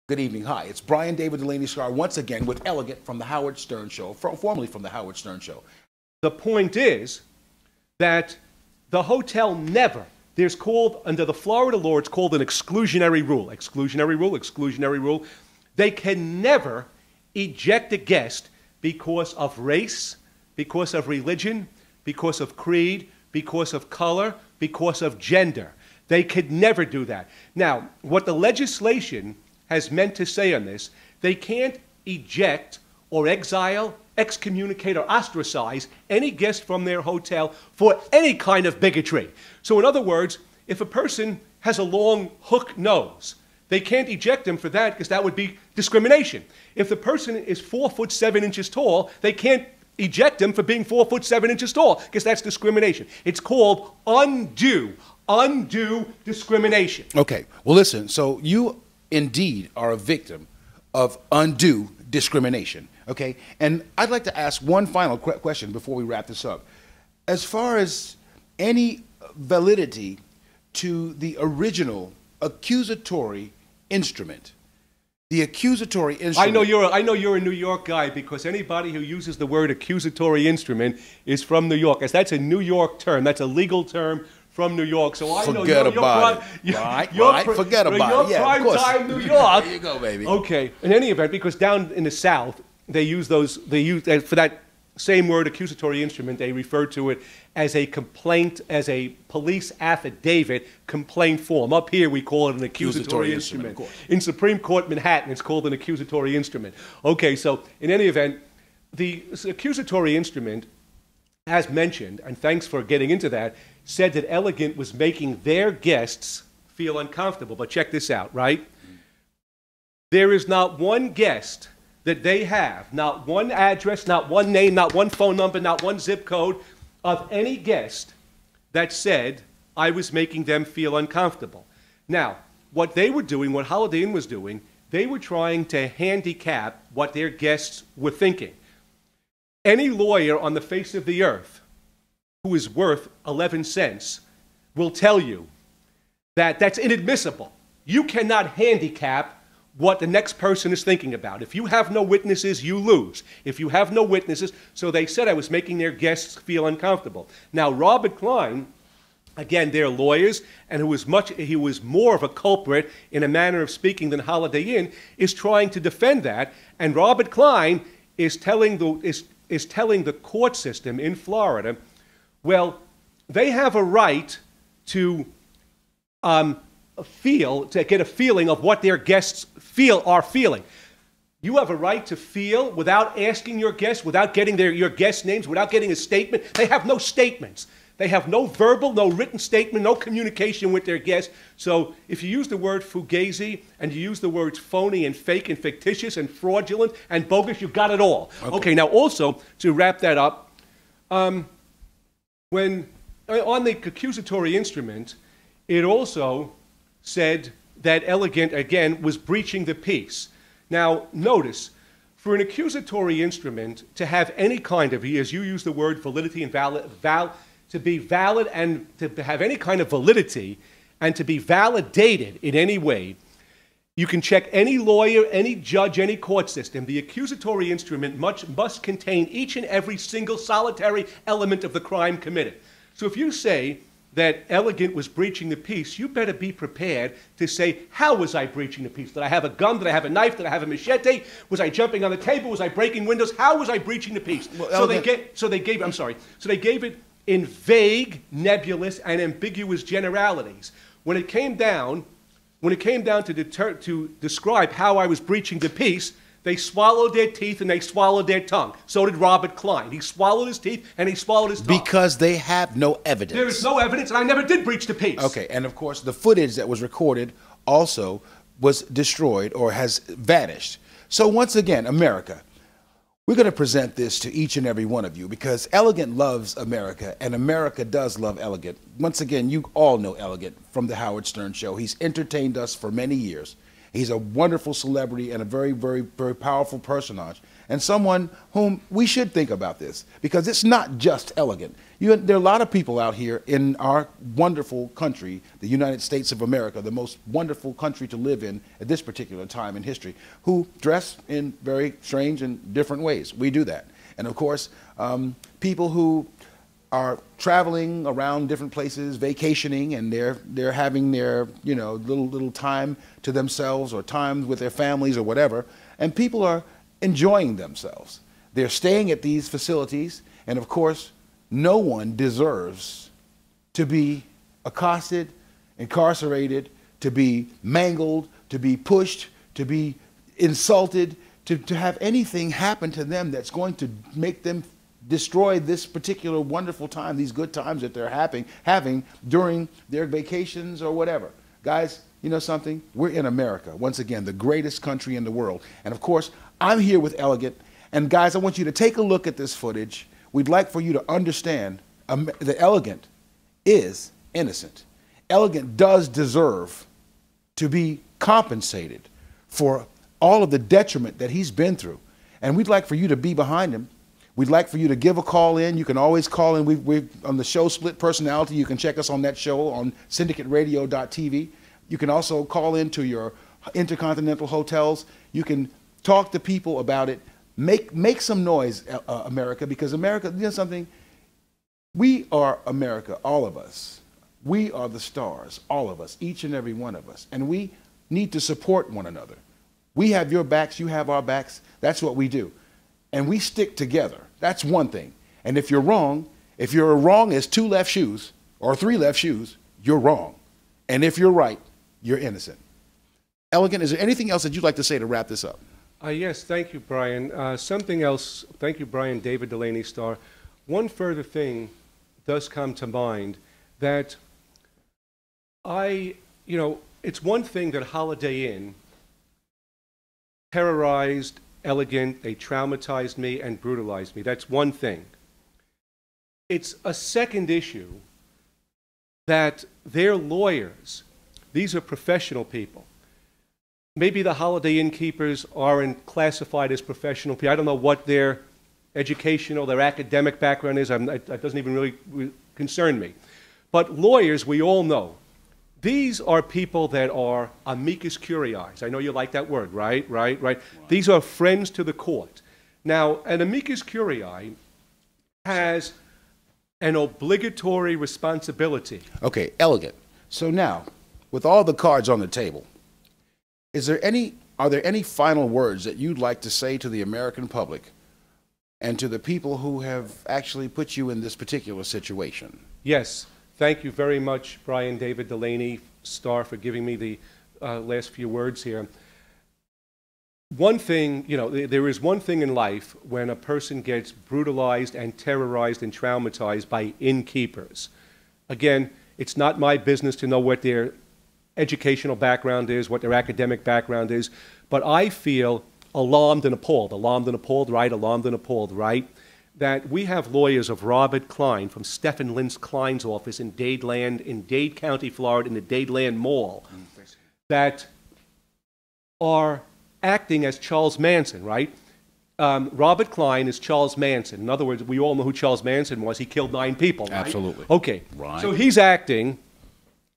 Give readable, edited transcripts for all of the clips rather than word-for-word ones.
Good evening. Hi, it's Brian David Delaney STARR once again with Elegant from the Howard Stern Show, formerly from the Howard Stern Show. The point is that the hotel never, there's called, under the Florida law, it's called an exclusionary rule. Exclusionary rule, exclusionary rule. They can never eject a guest because of race, because of religion, because of creed, because of color, because of gender. They could never do that. Now, what the legislation has meant to say on this, they can't eject or exile, excommunicate, or ostracize any guest from their hotel for any kind of bigotry. So in other words, if a person has a long hook nose, they can't eject him for that because that would be discrimination. If the person is 4'7" tall, they can't eject him for being 4'7" tall because that's discrimination. It's called undue discrimination. Okay, well listen, so you indeed are a victim of undue discrimination, okay? And I'd like to ask one final question before we wrap this up. As far as any validity to the original accusatory instrument, the accusatory instrument... I know you're a New York guy because anybody who uses the word accusatory instrument is from New York. As that's a New York term. That's a legal term from New York, so I know forget about it. Right, forget about it. Yeah, prime time New York. There you go, baby. Okay. In any event, because down in the South, they use those. They use for that same word, accusatory instrument. They refer to it as a complaint, as a police affidavit complaint form. Up here, we call it an accusatory instrument. In Supreme Court Manhattan, it's called an accusatory instrument. Okay. So in any event, the accusatory instrument, as mentioned, and thanks for getting into that, said that Elegant was making their guests feel uncomfortable. But check this out, right? There is not one guest that they have, not one address, not one name, not one phone number, not one zip code of any guest that said, I was making them feel uncomfortable. Now, what they were doing, what Holiday Inn was doing, they were trying to handicap what their guests were thinking. Any lawyer on the face of the earth who is worth 11 cents will tell you that that's inadmissible. You cannot handicap what the next person is thinking about. If you have no witnesses, you lose. If you have no witnesses, so they said I was making their guests feel uncomfortable. Now, Robert Klein, again, they're lawyers, and he was more of a culprit in a manner of speaking than Holiday Inn, is trying to defend that, and Robert Klein is telling the court system in Florida, well, they have a right to get a feeling of what their guests are feeling. You have a right to feel without asking your guests, without getting your guests' names, without getting a statement. They have no statements. They have no verbal, no written statement, no communication with their guests. So if you use the word fugazi and you use the words phony and fake and fictitious and fraudulent and bogus, you've got it all. Okay, now also, to wrap that up, when on the accusatory instrument, it also said that Elegant, again, was breaching the peace. Now, notice, for an accusatory instrument to have any kind of, as you use the word validity and to be valid and to have any kind of validity and to be validated in any way, you can check any lawyer, any judge, any court system. The accusatory instrument must contain each and every single solitary element of the crime committed. So if you say that Elegant was breaching the peace, you better be prepared to say, how was I breaching the peace? Did I have a gun? Did I have a knife? Did I have a machete? Was I jumping on the table? Was I breaking windows? How was I breaching the peace? Well, so they gave it in vague, nebulous, and ambiguous generalities. When it came down to describe how I was breaching the peace, they swallowed their teeth and they swallowed their tongue. So did Robert Klein. He swallowed his teeth and he swallowed his tongue. Because they have no evidence. There is no evidence, and I never did breach the peace. Okay, and of course, the footage that was recorded also was destroyed or has vanished. So once again, America, we're going to present this to each and every one of you because Elegant loves America, and America does love Elegant. Once again, you all know Elegant from the Howard Stern Show. He's entertained us for many years. He's a wonderful celebrity and a very, very, very powerful personage, and someone whom we should think about this, because it's not just Elegant. There are a lot of people out here in our wonderful country, the United States of America, the most wonderful country to live in at this particular time in history, who dress in very strange and different ways. We do that. And of course, people who are traveling around different places, vacationing, and they're having their, you know, little time to themselves or time with their families or whatever, and people are enjoying themselves. They're staying at these facilities, and of course, no one deserves to be accosted, incarcerated, to be mangled, to be pushed, to be insulted, to have anything happen to them that's going to make them destroy this particular wonderful time, these good times that they're having during their vacations or whatever. Guys, you know something? We're in America, once again, the greatest country in the world. And of course, I'm here with Elegant. And guys, I want you to take a look at this footage. We'd like for you to understand that Elegant is innocent. Elegant does deserve to be compensated for all of the detriment that he's been through. And we'd like for you to be behind him. We'd like for you to give a call in. You can always call in. We've on the show Split Personality. You can check us on that show on syndicateradio.tv. You can also call in to your Intercontinental hotels. You can talk to people about it. Make some noise, America, because America, you know something? We are America, all of us. We are the stars, all of us, each and every one of us. And we need to support one another. We have your backs, you have our backs. That's what we do. And we stick together. That's one thing. And if you're wrong as two left shoes or three left shoes, you're wrong. And if you're right, you're innocent. Elegant, is there anything else that you'd like to say to wrap this up? Yes, thank you, Brian. Something else, thank you, Brian, David Delaney, Starr. One further thing does come to mind that it's one thing that Holiday Inn terrorized Elegant, they traumatized me and brutalized me. That's one thing. It's a second issue that their lawyers, these are professional people. Maybe the Holiday Inn keepers aren't classified as professional people. I don't know what their educational, their academic background is. That doesn't even really concern me. But lawyers, we all know, these are people that are amicus curiae. I know you like that word, right? Right. These are friends to the court. Now, an amicus curiae has an obligatory responsibility. Okay, Elegant. So now, with all the cards on the table, are there any final words that you'd like to say to the American public and to the people who have actually put you in this particular situation? Yes. Thank you very much, Brian, David Delaney, Starr, for giving me the last few words here. One thing, there is one thing in life when a person gets brutalized and terrorized and traumatized by innkeepers. Again, it's not my business to know what their educational background is, what their academic background is, but I feel alarmed and appalled, right? That we have lawyers of Robert Klein from Stephen Lynch Klein's office in Dadeland, in Dade County, Florida, in the Dadeland Mall, that are acting as Charles Manson, right? Robert Klein is Charles Manson. In other words, we all know who Charles Manson was. He killed 9 people, right? Absolutely. Okay. Right. So he's acting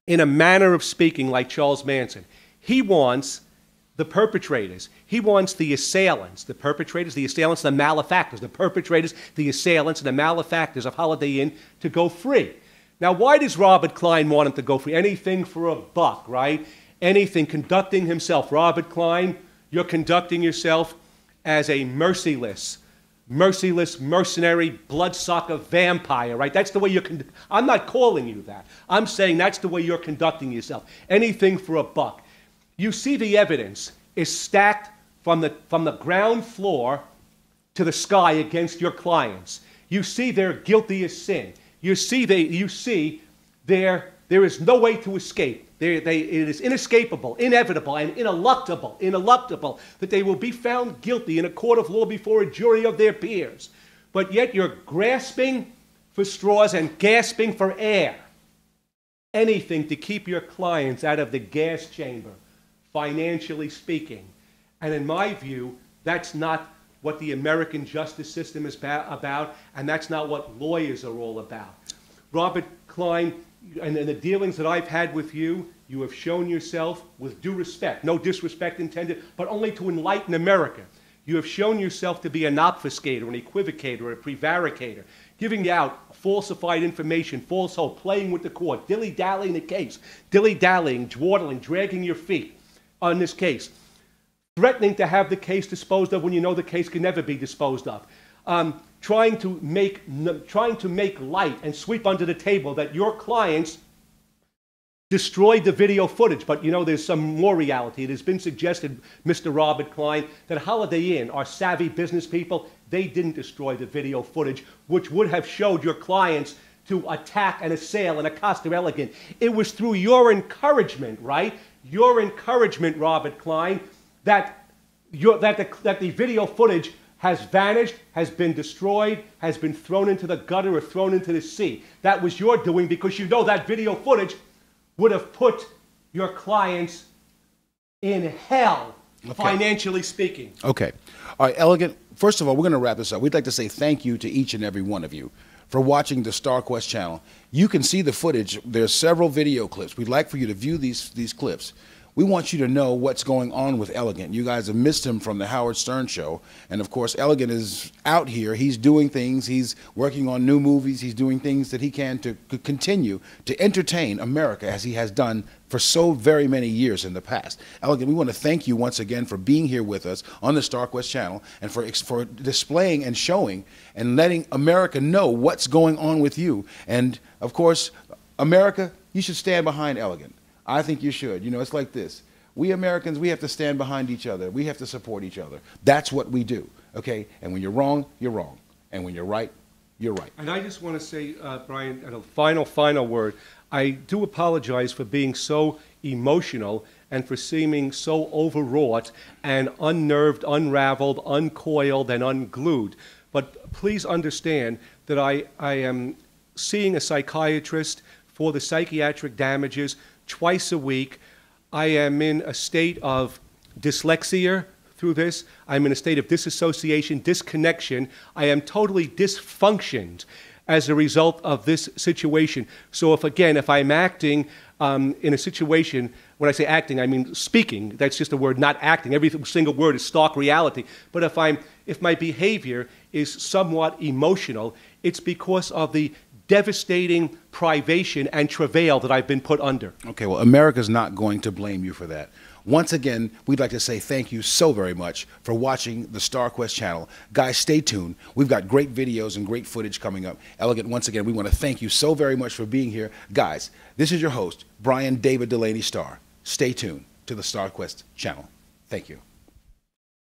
in a manner of speaking like Charles Manson. He wants the perpetrators. He wants the assailants, the perpetrators, the assailants, the malefactors, the perpetrators, the assailants, and the malefactors of Holiday Inn to go free. Now, why does Robert Klein want him to go free? Anything for a buck, right? Anything, conducting himself. Robert Klein, you're conducting yourself as a merciless, mercenary, bloodsucker vampire, right? That's the way you're I'm not calling you that. I'm saying that's the way you're conducting yourself. Anything for a buck. You see the evidence is stacked from the ground floor to the sky against your clients. You see they're guilty as sin. You see there is no way to escape. It is inescapable, inevitable, and ineluctable that they will be found guilty in a court of law before a jury of their peers. But yet you're grasping for straws and gasping for air. Anything to keep your clients out of the gas chamber. financially speaking. And in my view, that's not what the American justice system is about, and that's not what lawyers are all about. Robert Klein, and in the dealings that I've had with you, you have shown yourself with due respect, no disrespect intended, but only to enlighten America. You have shown yourself to be an obfuscator, an equivocator, a prevaricator, giving out falsified information, false hope, playing with the court, dilly-dallying the case, dilly-dallying, dawdling, dragging your feet on this case, threatening to have the case disposed of when you know the case can never be disposed of, trying to make light and sweep under the table that your clients destroyed the video footage. But you know, there's some more reality. It has been suggested, Mr. Robert Klein, that Holiday Inn are savvy business people. They didn't destroy the video footage, which would have showed your clients to attack and assail and accost their elegant. It was through your encouragement, right? Your encouragement, Robert Klein, that the video footage has vanished, has been destroyed, has been thrown into the gutter or thrown into the sea. That was your doing, because you know that video footage would have put your clients in hell, financially speaking. Okay. All right, Elegant, first of all, we're going to wrap this up. We'd like to say thank you to each and every one of you for watching the STARRQUEST channel. You can see the footage. There's several video clips. We'd like for you to view these clips. We want you to know what's going on with Elegant. You guys have missed him from the Howard Stern show. And of course, Elegant is out here. He's doing things. He's working on new movies. He's doing things that he can to continue to entertain America, as he has done for so very many years in the past. Elegant, we want to thank you once again for being here with us on the STARRQUEST channel, and for displaying and showing and letting America know what's going on with you. And of course, America, you should stand behind Elegant. I think you should. You know, it's like this. We Americans, we have to stand behind each other. We have to support each other. That's what we do, okay? And when you're wrong, you're wrong. And when you're right, you're right. And I just want to say, Brian, a final word. I do apologize for being so emotional and for seeming so overwrought and unnerved, unraveled, uncoiled, and unglued. But please understand that I am seeing a psychiatrist for the psychiatric damages twice a week. I am in a state of dyslexia through this. I'm in a state of disassociation, disconnection. I am totally dysfunctioned as a result of this situation. So if I'm acting in a situation, when I say acting, I mean speaking. That's just a word, not acting. Every single word is stark reality. But if my behavior is somewhat emotional, it's because of the devastating privation and travail that I've been put under. Okay, well, America's not going to blame you for that. Once again, we'd like to say thank you so very much for watching the STARRQUEST channel. Guys, stay tuned. We've got great videos and great footage coming up. Elegant, once again, we want to thank you so very much for being here. Guys, this is your host, Brian David Delaney Starr. Stay tuned to the STARRQUEST channel. Thank you.